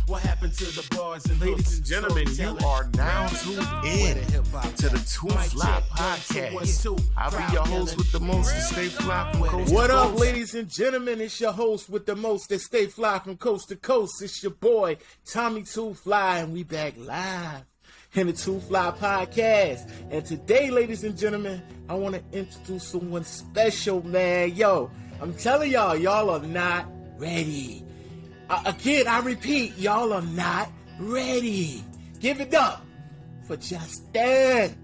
What happened to the bars and ladies and gentlemen, you are now tuned in to the Too Fly Podcast. I'll be your host with the most to stay fly from coast to coast. What up, ladies and gentlemen? It's your host with the most that stay fly from coast to coast. It's your boy, Tommy Too Fly, and we back live in the Too Fly Podcast. And today, ladies and gentlemen, I want to introduce someone special, man. Yo, I'm telling y'all are not ready. Again, I repeat, y'all are not ready. Give it up for Jastin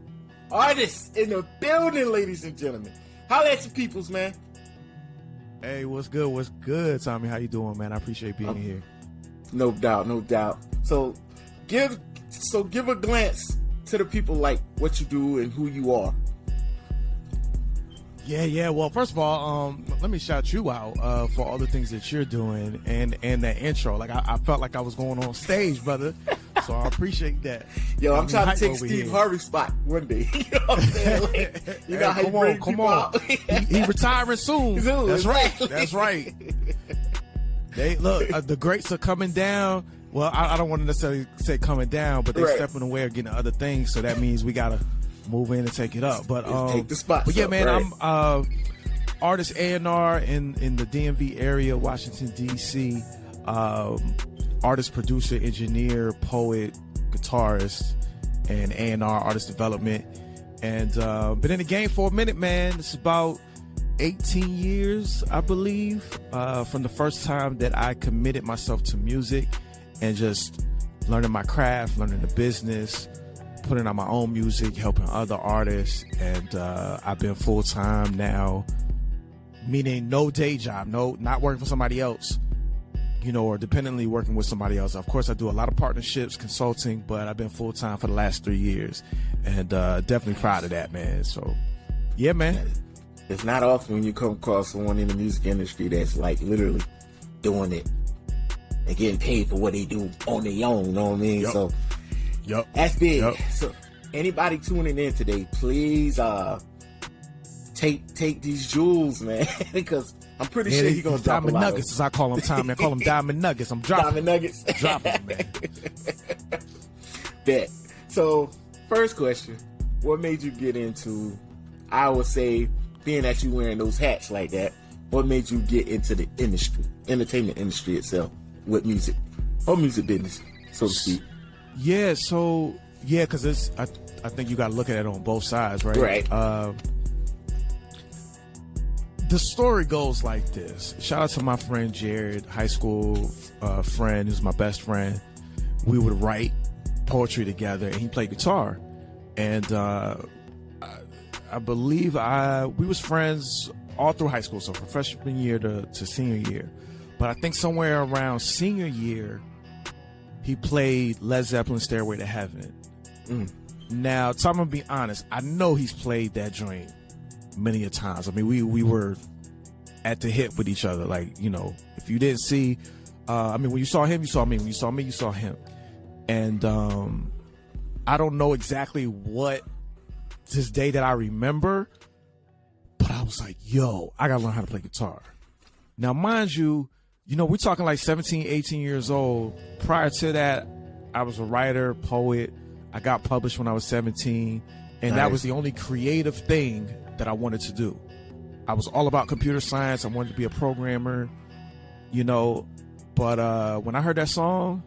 Artis in the building, ladies and gentlemen. Holla at your peoples, man. Hey, what's good, Tommy? How you doing, man? I appreciate being here. No doubt. So give a glance to the people, like what you do and who you are. Yeah. Well, first of all, let me shout you out for all the things that you're doing and that intro. Like I felt like I was going on stage, brother. So I appreciate that. Yo, I'm trying to take Steve Harvey's spot one day. You know what I'm saying? Like, you know how you bring people out. He retiring soon. That's right. They look. The greats are coming down. Well, I don't want to necessarily say coming down, but they're stepping away or getting other things. So that means we gotta move in and take it up. But take the spot. But yeah, man, right. I'm artist A&R in the DMV area, Washington D.C. Artist, producer, engineer, poet, guitarist, and A&R artist development. And been in the game for a minute, man. It's about 18 years, I believe, from the first time that I committed myself to music and just learning my craft, learning the business, putting out my own music, helping other artists. And I've been full-time now, meaning no day job, not working for somebody else, or dependently working with somebody else. Of course, I do a lot of partnerships, consulting, but I've been full-time for the last 3 years, and definitely proud of that, man. So, yeah, man. It's not often when you come across someone in the music industry that's like literally doing it and getting paid for what they do on their own, you know what I mean? Yep. So, that's big. Yep. So, anybody tuning in today, please take these jewels, man, because I'm pretty sure he's gonna drop diamond nuggets, as I call them, Tommy. I call them diamond nuggets. I'm dropping diamond nuggets. Dropping them, man. Bet. So, first question: what made you get into? I would say, being that you wearing those hats like that, what made you get into the industry, entertainment industry itself, with music or music business, so to speak? Yeah. So because it's I think you got to look at it on both sides, right? Right. The story goes like this. Shout out to my friend Jared, high school friend, who's my best friend. We would write poetry together, and he played guitar. And I believe we was friends all through high school, so from freshman year to senior year. But I think somewhere around senior year, he played Led Zeppelin's Stairway to Heaven. Now, I'm gonna be honest, I know he's played that joint many a times. I mean, we were at the hip with each other. Like, if you didn't see, when you saw him, you saw me. When you saw me, you saw him. And I don't know exactly what this day that I remember, but I was like, yo, I gotta learn how to play guitar. Now, mind you, we're talking like 17, 18 years old. Prior to that, I was a writer, poet. I got published when I was 17, and that was the only creative thing that I wanted to do. I was all about computer science. I wanted to be a programmer, but when I heard that song,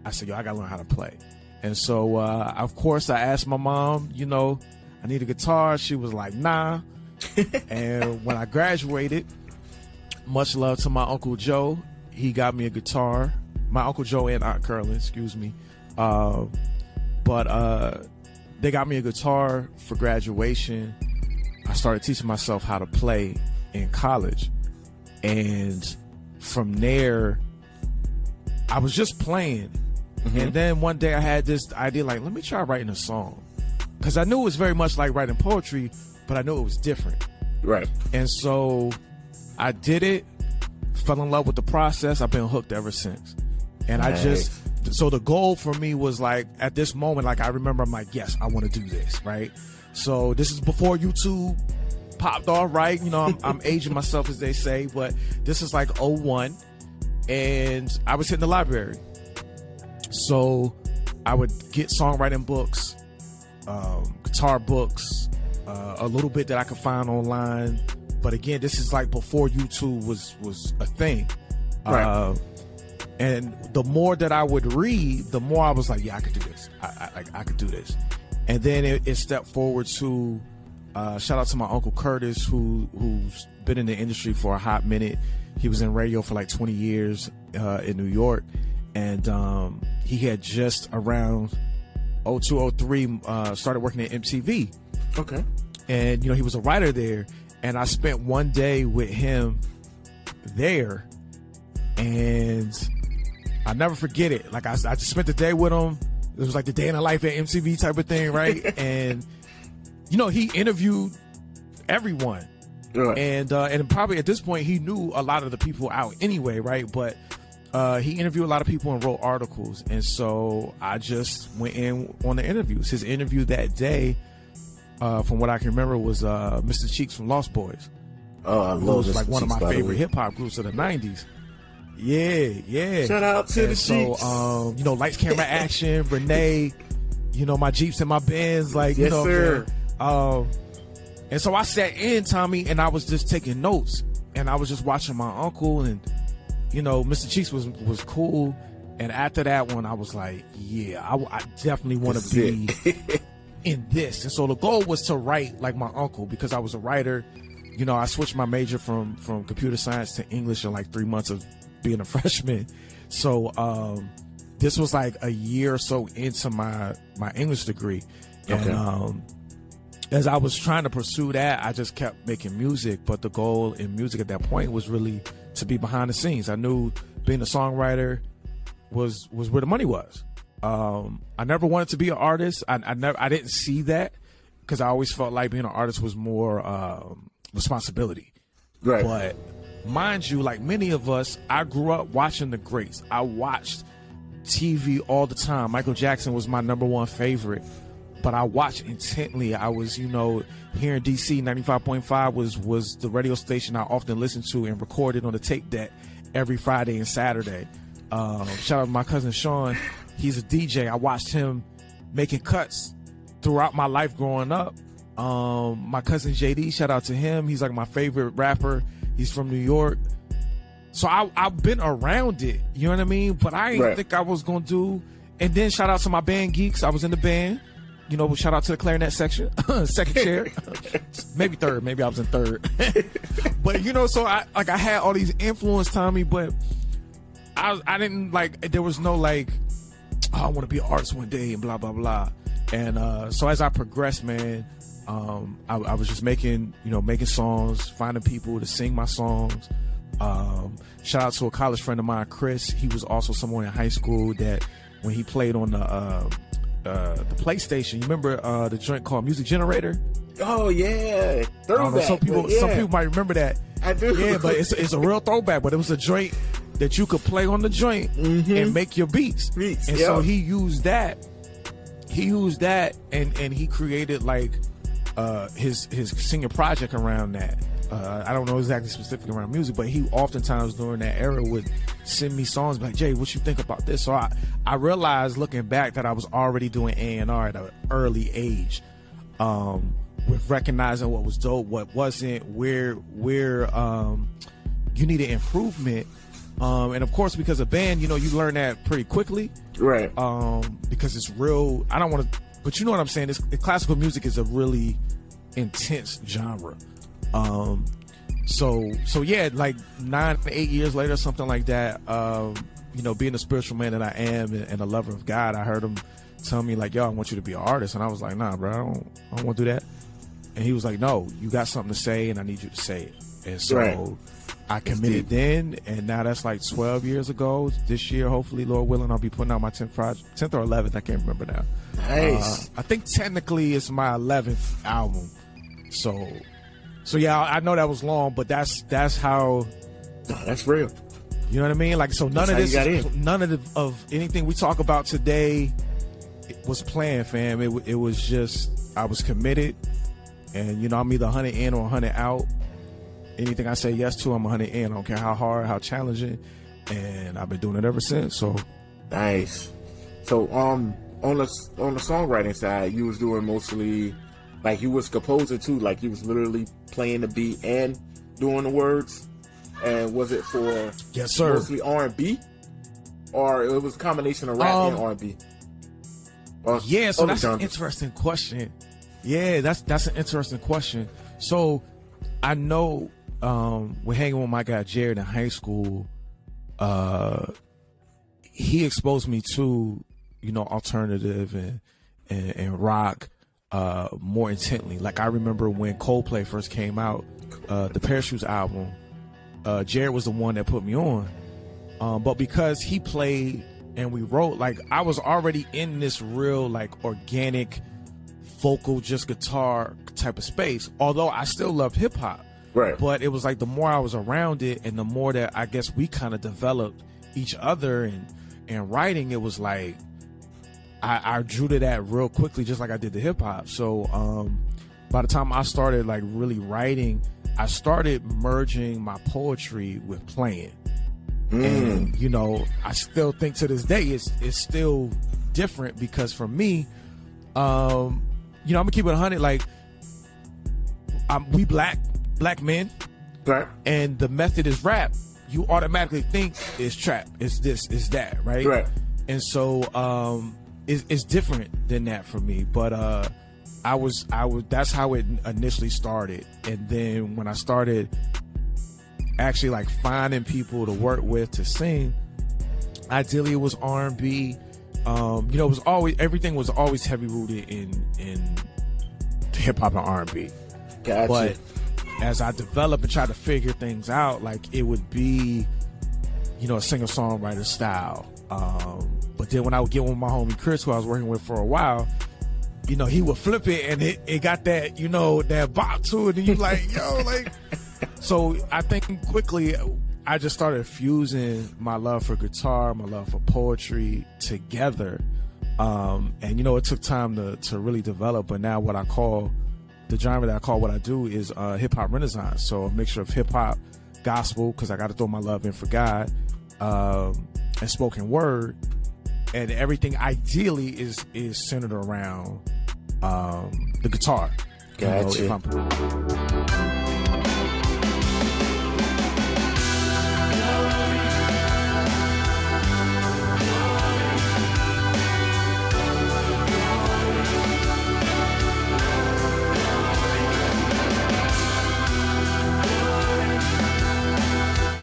I said, yo, I gotta learn how to play. And so, of course, I asked my mom, I need a guitar. She was like, nah. And when I graduated, much love to my Uncle Joe, he got me a guitar. My Uncle Joe and Aunt Curlin, excuse me. But they got me a guitar for graduation. I started teaching myself how to play in college. And from there, I was just playing. And then one day I had this idea, like, let me try writing a song. Because I knew it was very much like writing poetry, but I knew it was different. Right. And so I did it, fell in love with the process. I've been hooked ever since. And so the goal for me was like, at this moment, like I remember, I'm like, yes, I want to do this, right? So this is before YouTube popped off, right? I'm aging myself, as they say, but this is like 01. And I was hitting the library So I would get songwriting books, guitar books, a little bit that I could find online. But again, this is like before YouTube was a thing. Right. And the more that I would read, the more I was like, yeah, I could do this. I could do this. And then it stepped forward to shout out to my Uncle Curtis, who's been in the industry for a hot minute. He was in radio for like 20 years in New York. And he had just around 02, 03 started working at MTV. Okay. And, he was a writer there. And I spent one day with him there. And I never forget it. Like I just spent the day with him. It was like the day in the life at MTV type of thing, right? And he interviewed everyone, Right. And probably at this point he knew a lot of the people out anyway, right? But he interviewed a lot of people and wrote articles, and so I just went in on the interviews. His interview that day, from what I can remember, was Mr. Cheeks from Lost Boys. Oh, I love who was Mr. like one of Cheeks, my by the favorite way. hip hop groups of the '90s. Yeah. Shout out to And the so, Cheeks. Lights, Camera, Action, Renee, my Jeeps and my Benz, like, Yes, sir. And so I sat in, Tommy, and I was just taking notes, and I was just watching my uncle, and, Mr. Cheeks was cool. And after that one, I was like, yeah, I definitely want This to is be in this. And so the goal was to write like my uncle, because I was a writer. I switched my major from computer science to English in like 3 months of being a freshman. So this was like a year or so into my English degree. Okay. And as I was trying to pursue that, I just kept making music. But the goal in music at that point was really to be behind the scenes. I knew being a songwriter was where the money was. I never wanted to be an artist. I didn't see that, because I always felt like being an artist was more responsibility. Right. But mind you, like many of us, I grew up watching the greats. I watched TV all the time. Michael Jackson was my number one favorite, but I watched intently. I was, here in DC, 95.5 was the radio station I often listened to and recorded on the tape deck every Friday and Saturday. Shout out to my cousin Sean. He's a DJ. I watched him making cuts throughout my life growing up. My cousin JD, shout out to him. He's like my favorite rapper. He's from New York. So I've been around it, you know what I mean? But I didn't think I was going to do. And then shout out to my band Geeks. I was in the band. Shout out to the clarinet section, second chair, maybe third. Maybe I was in third. But, so I had all these influence, Tommy, but I didn't there was no I want to be an artist one day and blah, blah, blah. And so as I progressed, man, I was just making songs, finding people to sing my songs. Shout out to a college friend of mine, Chris. He was also someone in high school that when he played on the PlayStation, you remember the joint called Music Generator? Oh yeah, throwback. Some people might remember that. I do. Yeah, but it's a real throwback. But it was a joint that you could play on the joint and make your beats. And so he used that. And he created his singing project around that. I don't know exactly specifically around music, but he oftentimes during that era would send me songs like, Jay, what you think about this? So I realized looking back that I was already doing A&R at an early age, with recognizing what was dope, what wasn't, where you needed improvement. And of course, because of band, you learn that pretty quickly. Right. Because it's real, I don't want to, but you know what I'm saying? Classical music is a really intense genre. So yeah, 9 to 8 years later, something like that, being the spiritual man that I am and a lover of God, I heard him tell me yo, I want you to be an artist. And I was like, nah, bro, I don't want to do that. And he was like, no, you got something to say and I need you to say it. And so I committed then, and now that's 12 years ago. This year, hopefully, Lord willing, I'll be putting out my 10th project, 10th or 11th, I can't remember now. Nice. I think technically it's my 11th album. So yeah, I know that was long, but that's how. No, that's real. You know what I mean? So none of anything we talk about today was planned, fam. It was just I was committed, and I'm either 100 in or 100 out. Anything I say yes to, I'm 100 in. I don't care how hard, how challenging, and I've been doing it ever since. So nice. So on the songwriting side, you was doing mostly like you was composing too, like you was literally playing the beat and doing the words. And was it for yes, sir, mostly R&B, or it was a combination of rap and R&B? Yeah, so that's an interesting question. Yeah, that's an interesting question. So I know we're hanging with my guy Jared in high school. He exposed me to, you know, alternative and rock more intently. Like I remember when Coldplay first came out, the Parachutes album. Jared was the one that put me on, but because he played and we wrote, like I was already in this real like organic vocal, just guitar type of space, although I still loved hip hop. Right. But it was like the more I was around it and the more that I guess we kind of developed each other and writing, it was like I drew to that real quickly, just like I did the hip hop. So by the time I started like really writing, I started merging my poetry with playing. And, you know, I still think to this day it's still different because for me, you know, I'm gonna keep it 100. Like, we black men, right? And the method is rap. You automatically think it's trap, it's this, it's that, right? Right. And so it's different than that for me. But I was that's how it initially started. And then when I started actually like finding people to work with to sing, ideally it was R&B. You know, it was always, everything was always heavy rooted in hip hop and R&B. Gotcha. But as I developed and tried to figure things out, like it would be, you know, a singer-songwriter style. But then when I would get with my homie Chris, who I was working with for a while, you know, he would flip it and it got that, you know, that bop to it, and you like, yo, like. So I think quickly I just started fusing my love for guitar, my love for poetry together. And you know, it took time to really develop, but now what I call, the genre that I call what I do is hip hop renaissance. So a mixture of hip hop, gospel, because I got to throw my love in for God, and spoken word, and everything ideally is centered around the guitar. Gotcha. You know,